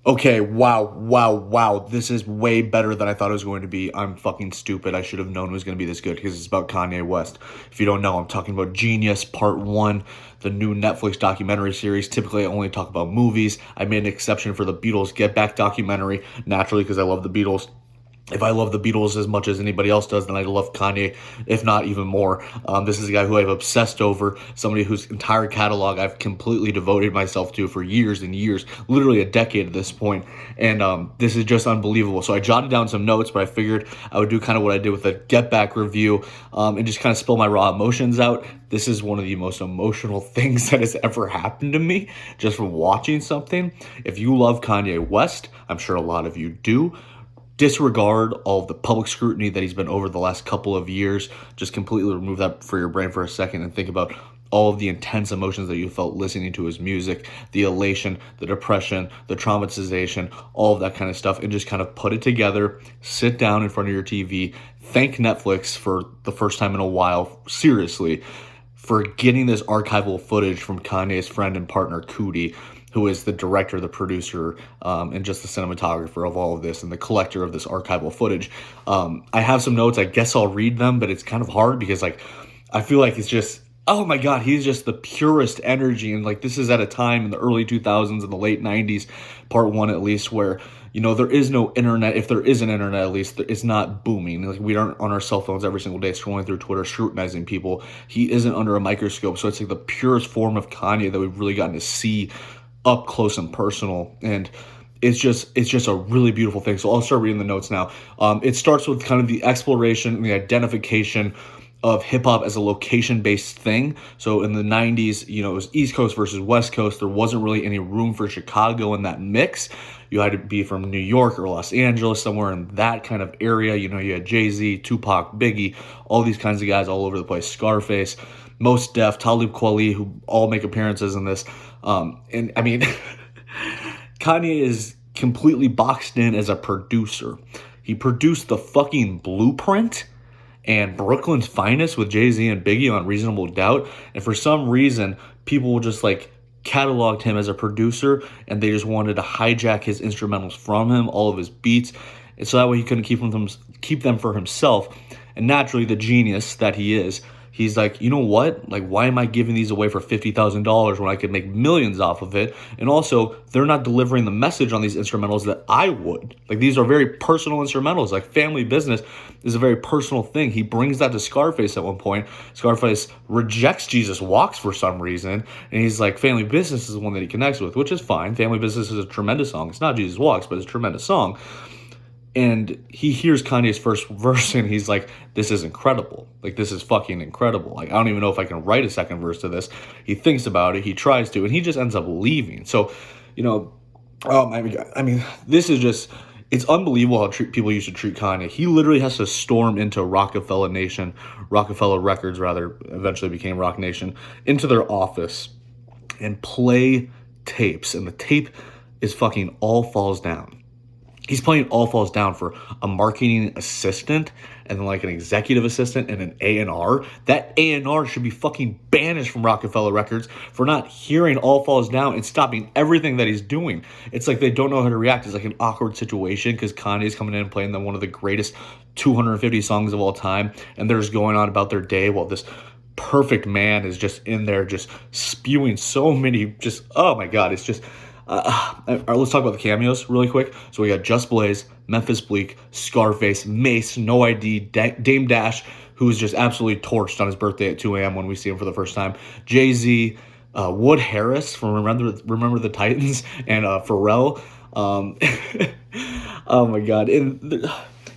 Okay, wow. This is way better than I thought it was going to be. I'm fucking stupid. I should have known it was going to be this good because it's about Kanye West. If you don't know, I'm talking about Genius Part 1, the new Netflix documentary series. Typically, I only talk about movies. I made an exception for the Beatles Get Back documentary, naturally, because I love the Beatles. If I love the Beatles as much as anybody else does, then I love Kanye, if not even more. This is a guy who I've obsessed over, somebody whose entire catalog I've completely devoted myself to for years and years, literally a decade at this point. And this is just unbelievable. So I jotted down some notes, but I figured I would do kind of what I did with the Get Back review and just kind of spill my raw emotions out. This is one of the most emotional things that has ever happened to me just from watching something. If you love Kanye West, I'm sure a lot of you do, disregard all of the public scrutiny that he's been over the last couple of years. Just completely remove that for your brain for a second and think about all of the intense emotions that you felt listening to his music, the elation, the depression, the traumatization, all of that kind of stuff, and just kind of put it together, sit down in front of your TV, thank Netflix for the first time in a while, seriously, for getting this archival footage from Kanye's friend and partner Cootie, who is the director, the producer, and just the cinematographer of all of this and the collector of this archival footage. I have some notes. I guess I'll read them, but it's kind of hard because like I feel like it's just, oh my God, he's just the purest energy. And like this is at a time in the early 2000s and the late 90s, part one at least, where there is no internet. If there is an internet, at least it's not booming. Like we aren't on our cell phones every single day scrolling through Twitter, scrutinizing people. He isn't under a microscope. So it's like the purest form of Kanye that we've really gotten to see up close and personal. And it's just a really beautiful thing. So I'll start reading the notes now. It starts with kind of the exploration and the identification of hip hop as a location based thing. So in the 90s, it was East Coast versus West Coast. There wasn't really any room for Chicago in that mix. You had to be from New York or Los Angeles, somewhere in that kind of area. You had Jay-Z, Tupac, Biggie, all these kinds of guys all over the place. Scarface, Mos Def, Talib Kweli, who all make appearances in this. And I mean, Kanye is completely boxed in as a producer. He produced the fucking Blueprint and Brooklyn's Finest with Jay-Z and Biggie on Reasonable Doubt. And for some reason, people just like cataloged him as a producer and they just wanted to hijack his instrumentals from him, all of his beats. And so that way he couldn't keep them for himself. And naturally, the genius that he is, he's like, you know what? Like, why am I giving these away for $50,000 when I could make millions off of it? And also, they're not delivering the message on these instrumentals that I would. Like, these are very personal instrumentals. Like, Family Business is a very personal thing. He brings that to Scarface at one point. Scarface rejects Jesus Walks for some reason. And he's like, Family Business is the one that he connects with, which is fine. Family Business is a tremendous song. It's not Jesus Walks, but it's a tremendous song. And he hears Kanye's first verse and he's like, this is incredible. Like, this is fucking incredible. Like, I don't even know if I can write a second verse to this. He thinks about it. He tries to, and he just ends up leaving. So, I mean, this is just, it's unbelievable how people used to treat Kanye. He literally has to storm into Rockefeller Records, rather, eventually became Rock Nation, into their office and play tapes. And the tape is fucking All Falls Down. He's playing All Falls Down for a marketing assistant and then like an executive assistant and an A&R. That A&R should be fucking banished from Rockefeller Records for not hearing All Falls Down and stopping everything that he's doing. It's like they don't know how to react. It's like an awkward situation because Kanye's coming in and playing them one of the greatest 250 songs of all time, and they're just going on about their day while this perfect man is just in there just spewing so many oh my God, it's just... let's talk about the cameos really quick. So we got Just Blaze, Memphis Bleak, Scarface, Mace, No ID, Dame Dash, who is just absolutely torched on his birthday at 2 a.m. when we see him for the first time. Jay-Z, Wood Harris from Remember the Titans, and Pharrell. Oh my God. And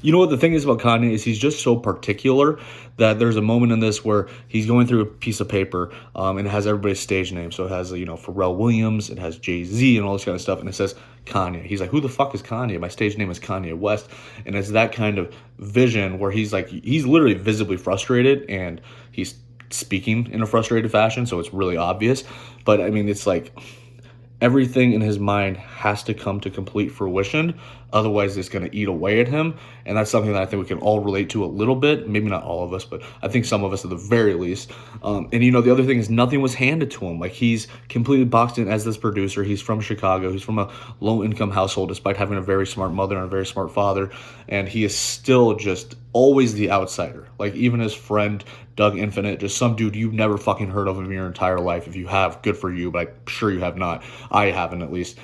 you know what the thing is about Kanye is he's just so particular that there's a moment in this where he's going through a piece of paper and it has everybody's stage name. So it has, Pharrell Williams, it has Jay-Z and all this kind of stuff. And it says Kanye. He's like, who the fuck is Kanye? My stage name is Kanye West. And it's that kind of vision where he's like, he's literally visibly frustrated and he's speaking in a frustrated fashion. So it's really obvious. But I mean, it's like, everything in his mind has to come to complete fruition. Otherwise, it's going to eat away at him. And that's something that I think we can all relate to a little bit. Maybe not all of us, but I think some of us at the very least. And, you know, the other thing is nothing was handed to him. Like, he's completely boxed in as this producer. He's from Chicago. He's from a low-income household, despite having a very smart mother and a very smart father. And he is still just always the outsider. Like, even his friend Doug Infinite, just some dude you've never fucking heard of in your entire life. If you have, good for you, but I'm sure you have not. I haven't, at least.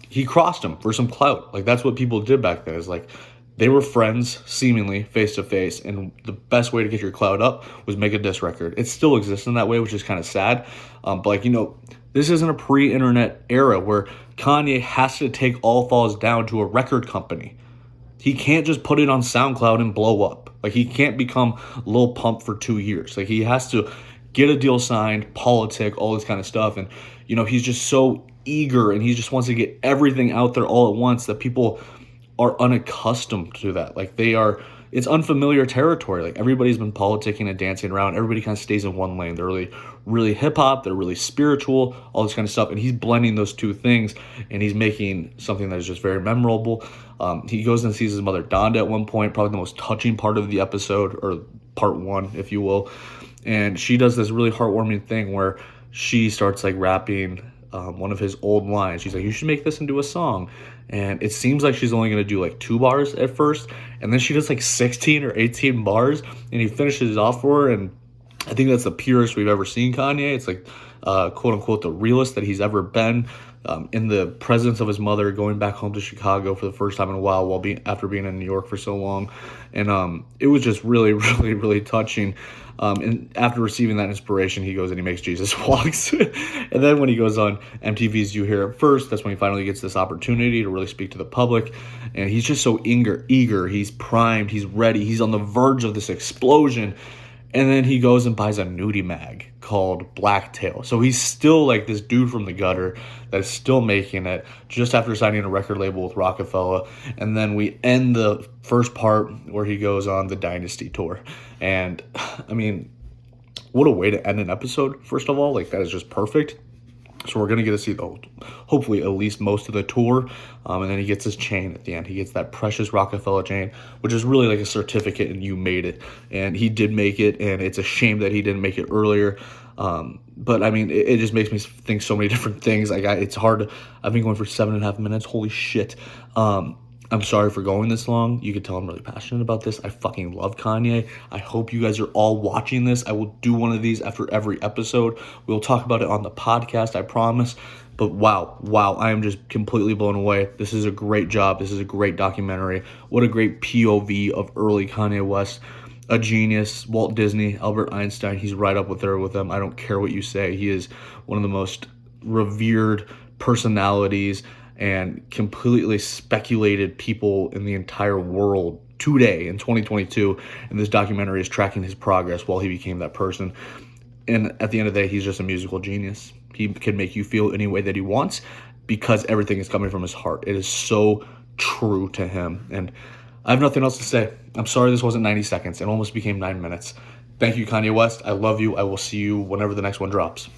He crossed him for some clout. Like, that's what people did back then. Is like, they were friends, seemingly, face to face, and the best way to get your clout up was make a diss record. It still exists in that way, which is kind of sad. But, like, you know, this isn't a pre-internet era where Kanye has to take All Falls Down to a record company. He can't just put it on SoundCloud and blow up. Like, he can't become Lil Pump for 2 years. Like, he has to get a deal signed, politic, all this kind of stuff. And, you know, he's just so eager, and he just wants to get everything out there all at once that people are unaccustomed to that. Like, it's unfamiliar territory. Like, everybody's been politicking and dancing around. Everybody kind of stays in one lane. They're really hip hop. They're really spiritual, all this kind of stuff. And he's blending those two things, and he's making something that is just very memorable. He goes and sees his mother Donda at one point, probably the most touching part of the episode, or part one, if you will. And she does this really heartwarming thing where she starts like rapping one of his old lines. She's like, you should make this into a song. And it seems like she's only going to do like 2 bars at first. And then she does like 16 or 18 bars, and he finishes it off for her. And I think that's the purest we've ever seen Kanye. It's like, quote unquote, the realest that he's ever been, in the presence of his mother, going back home to Chicago for the first time in a while after being in New York for so long. And it was just really, really, really touching. And after receiving that inspiration, he goes and he makes Jesus Walks. And then when he goes on MTV's You Hear It First, that's when he finally gets this opportunity to really speak to the public. And he's just so eager. He's primed. He's ready. He's on the verge of this explosion. And then he goes and buys a nudie mag called Blacktail. So he's still like this dude from the gutter that's still making it just after signing a record label with Rockefeller. And then we end the first part where he goes on the Dynasty tour. And I mean, what a way to end an episode, first of all. Like, that is just perfect. So we're going to get to see, hopefully, at least most of the tour. And then he gets his chain at the end. He gets that precious Rockefeller chain, which is really like a certificate, and you made it. And he did make it, and it's a shame that he didn't make it earlier. But, I mean, it just makes me think so many different things. Like, it's hard. I've been going for 7.5 minutes. Holy shit. I'm sorry for going this long. You can tell I'm really passionate about this. I fucking love Kanye. I hope you guys are all watching this. I will do one of these after every episode. We'll talk about it on the podcast, I promise. But wow, I am just completely blown away. This is a great job. This is a great documentary. What a great POV of early Kanye West. A genius. Walt Disney, Albert Einstein, he's right up there with them. I don't care what you say. He is one of the most revered personalities and completely speculated people in the entire world today in 2022. And this documentary is tracking his progress while he became that person. And at the end of the day, he's just a musical genius. He can make you feel any way that he wants because everything is coming from his heart. It is so true to him. And I have nothing else to say. I'm sorry this wasn't 90 seconds. It almost became 9 minutes. Thank you, Kanye West. I love you. I will see you whenever the next one drops.